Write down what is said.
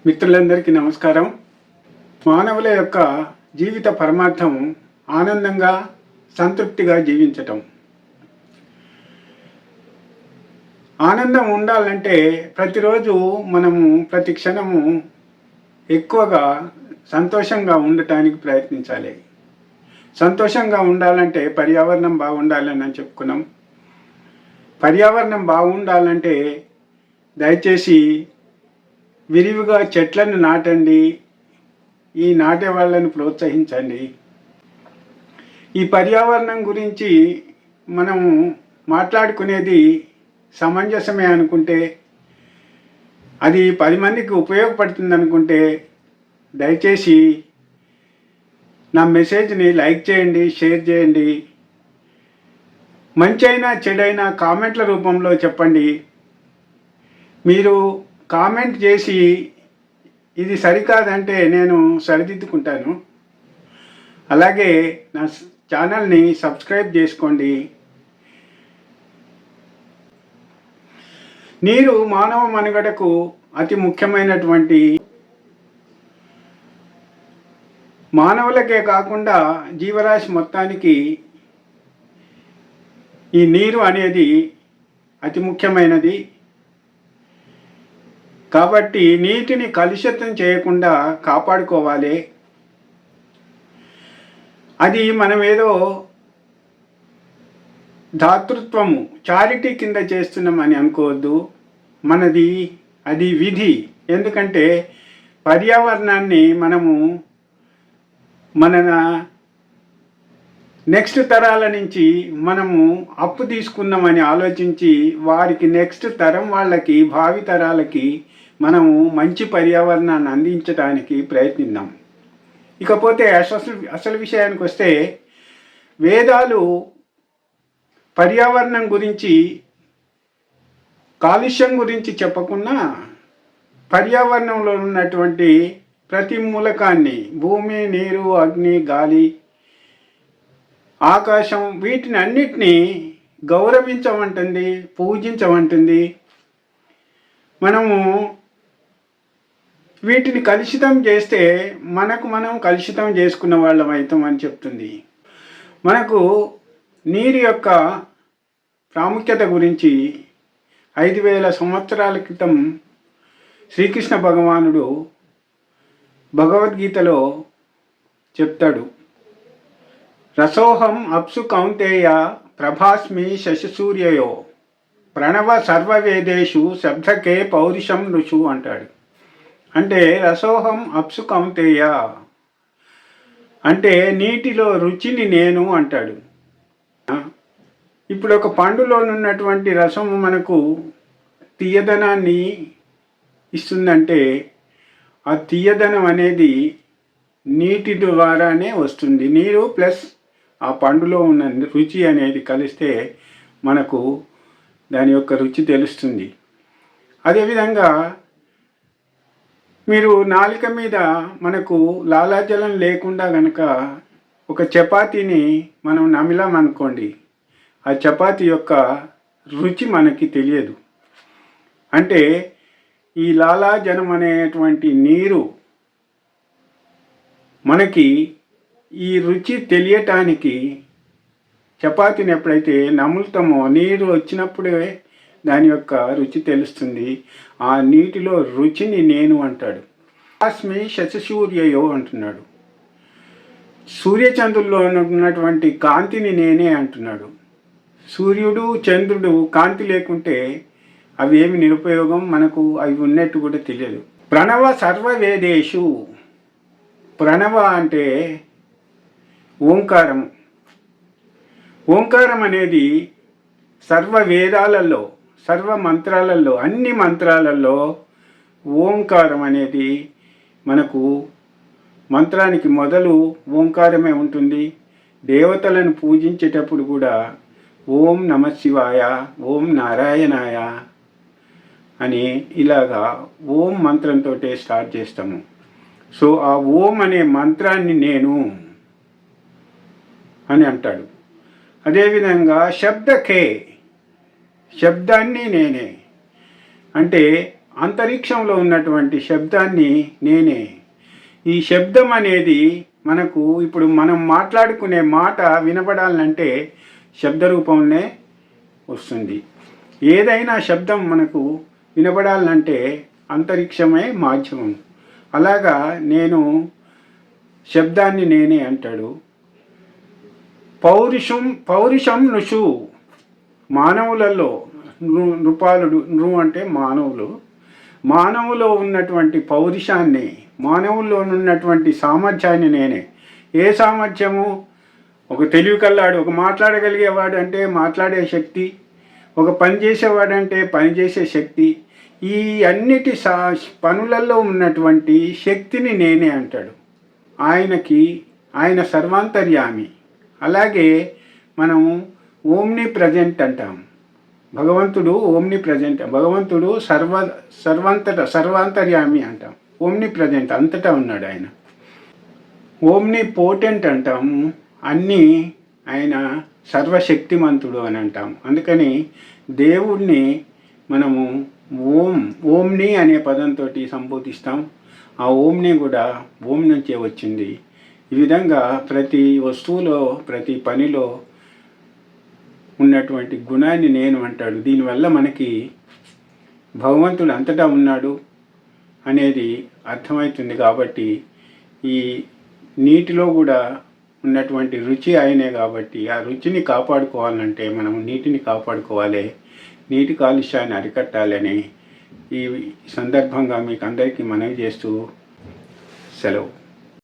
మిత్రులందరికీ నమస్కారం. మానవుల యొక్క జీవిత పరమార్థం ఆనందంగా సంతృప్తిగా జీవించటం. ఆనందం ఉండాలంటే ప్రతిరోజు మనము ప్రతి క్షణము ఎక్కువగా సంతోషంగా ఉండటానికి ప్రయత్నించాలి. సంతోషంగా ఉండాలంటే పర్యావరణం బాగుండాలని చెప్పుకున్నాం. పర్యావరణం బాగుండాలంటే దయచేసి విరివిగా చెట్లను నాటండి. ఈ నాటే వాళ్ళని ప్రోత్సహించండి. ఈ పర్యావరణం గురించి మనము మాట్లాడుకునేది సమంజసమే అనుకుంటే, అది 10 మందికి ఉపయోగపడుతుంది అనుకుంటే దయచేసి నా మెసేజ్ని లైక్ చేయండి, షేర్ చేయండి. మంచైనా చెడైనా కామెంట్ల రూపంలో చెప్పండి. మీరు కామెంట్ చేసి ఇది సరికాదంటే నేను సరిదిద్దుకుంటాను. అలాగే నా ఛానల్ని సబ్స్క్రైబ్ చేసుకోండి. నీరు మానవ మనుగడకు అతి ముఖ్యమైనటువంటి, మానవులకే కాకుండా జీవరాశి మొత్తానికి ఈ నీరు అనేది అతి ముఖ్యమైనది. కాబట్టి నీటిని కలుషితం చేయకుండా కాపాడుకోవాలి. అది మనం ఏదో దాతృత్వము, చారిటీ కింద చేస్తున్నామని అనుకోవద్దు. అది విధి. ఎందుకంటే పర్యావరణాన్ని మనము మన నెక్స్ట్ తరాల నుంచి మనము అప్పు తీసుకున్నామని ఆలోచించి వారికి నెక్స్ట్ తరం వాళ్ళకి, భావి తరాలకి మనము మంచి పర్యావరణాన్ని అందించడానికి ప్రయత్నిద్దాం. ఇకపోతే అసలు విషయానికి వస్తే, వేదాలు పర్యావరణం గురించి, కాలుష్యం గురించి చెప్పకుండా పర్యావరణంలో ఉన్నటువంటి ప్రతి మూలకాన్ని, భూమి, నీరు, అగ్ని, గాలి, ఆకాశం, వీటిని అన్నిటినీ గౌరవించమంటుంది, పూజించమంటుంది. మనము వీటిని కలుషితం చేస్తే మనం కలుషితం చేసుకున్న వాళ్ళం అవుతామని చెప్తుంది. మనకు నీరు యొక్క ప్రాముఖ్యత గురించి 5000 సంవత్సరాల క్రితం శ్రీకృష్ణ భగవానుడు భగవద్గీతలో చెప్తాడు. రసోహం అప్సు కౌంతేయ ప్రభాస్మి శశిసూర్యయో ప్రణవ సర్వవేదేషు శబ్దకే పౌరుషం ఋషు అంటాడు. అంటే రసోహం అప్సు కౌంతేయ అంటే నీటిలో రుచిని నేను అంటాడు. ఇప్పుడు ఒక పండులో ఉన్నటువంటి రసము మనకు తీయదనాన్ని ఇస్తుందంటే ఆ తీయదనం అనేది నీటి ద్వారానే వస్తుంది. నీరు ప్లస్ ఆ పండులో ఉన్న రుచి అనేది కలిస్తే మనకు దాని యొక్క రుచి తెలుస్తుంది. అదేవిధంగా మీరు నాలుక మీద మనకు లాలాజలం లేకుండా గనక ఒక చపాతీని మనం నమిలామనుకోండి, ఆ చపాతీ యొక్క రుచి మనకి తెలియదు. అంటే ఈ లాలాజలం అనేటువంటి నీరు మనకి ఈ రుచి తెలియటానికి, చపాతీని ఎప్పుడైతే నములుతామో నీరు వచ్చినప్పుడే దాని యొక్క రుచి తెలుస్తుంది. ఆ నీటిలో రుచిని నేను అంటాడు. అస్మి శశిసూర్యయో అంటున్నాడు. సూర్యచంద్రుల్లో ఉన్నటువంటి కాంతిని నేనే అంటున్నాడు. సూర్యుడు, చంద్రుడు కాంతి లేకుంటే అవి ఏమి నిరుపయోగం, మనకు అవి ఉన్నట్టు కూడా తెలియదు. ప్రణవ సర్వవేదేషు. ప్రణవ అంటే ఓంకారం. ఓంకారం అనేది సర్వ వేదాలలో, సర్వ మంత్రాలలో, అన్ని మంత్రాలలో ఓంకారం అనేది మనకు మంత్రానికి మొదలు ఓంకారమే ఉంటుంది. దేవతలను పూజించేటప్పుడు కూడా ఓం నమ శివాయ, ఓం నారాయణాయ అని ఇలాగా ఓం మంత్రంతో స్టార్ట్ చేస్తాము. సో ఆ ఓం అనే మంత్రాన్ని నేను అని అంటాడు. అదేవిధంగా శబ్దకే, శబ్దాన్ని నేనే అంటే అంతరిక్షంలో ఉన్నటువంటి శబ్దాన్ని నేనే. ఈ శబ్దం అనేది మనకు ఇప్పుడు మనం మాట్లాడుకునే మాట వినపడాలంటే శబ్ద రూపంలో వస్తుంది. ఏదైనా శబ్దం మనకు వినపడాలంటే అంతరిక్షమే మాధ్యమం. అలాగా నేను శబ్దాన్ని నేనే అంటాడు. పౌరుషం నృషు, మానవులలో నృపాలుడు, అంటే మానవులో ఉన్నటువంటి పౌరుషాన్ని, మానవుల్లో ఉన్నటువంటి సామర్థ్యాన్ని నేనే. ఏ సామర్థ్యము? ఒక తెలివి కల్లాడు, ఒక మాట్లాడగలిగేవాడు అంటే మాట్లాడే శక్తి, ఒక పని చేసేవాడంటే పని చేసే శక్తి, ఈ అన్నిటి పనులలో ఉన్నటువంటి శక్తిని నేనే అంటాడు. ఆయన సర్వాంతర్యామి. అలాగే మనము ఓమ్ని ప్రజెంట్ అంటాం. భగవంతుడు ఓమ్ని ప్రజెంట్, భగవంతుడు సర్వాంతర్యామి అంటాం. ఓమ్ని ప్రజెంట్, అంతటా ఉన్నాడు ఆయన. ఓమ్ని పోటెంట్ అంటాము, అన్నీ ఆయన సర్వశక్తిమంతుడు అని అంటాం. అందుకని దేవుణ్ణి మనము ఓంని అనే పదంతో సంబోధిస్తాం. ఆ ఓంని కూడా ఓం నుంచే వచ్చింది. ఈ విధంగా ప్రతి వస్తువులో, ప్రతి పనిలో ఉన్నటువంటి గుణాన్ని నేను అంటాడు. దీనివల్ల మనకి భగవంతుడు అంతటా ఉన్నాడు అనేది అర్థమవుతుంది. కాబట్టి ఈ నీటిలో కూడా ఉన్నటువంటి రుచి ఆయనే. కాబట్టి ఆ రుచిని కాపాడుకోవాలంటే మనం నీటిని కాపాడుకోవాలి, నీటి కాలుష్యాన్ని అరికట్టాలని ఈ సందర్భంగా మీకు అందరికీ మనవి చేస్తూ సెలవు.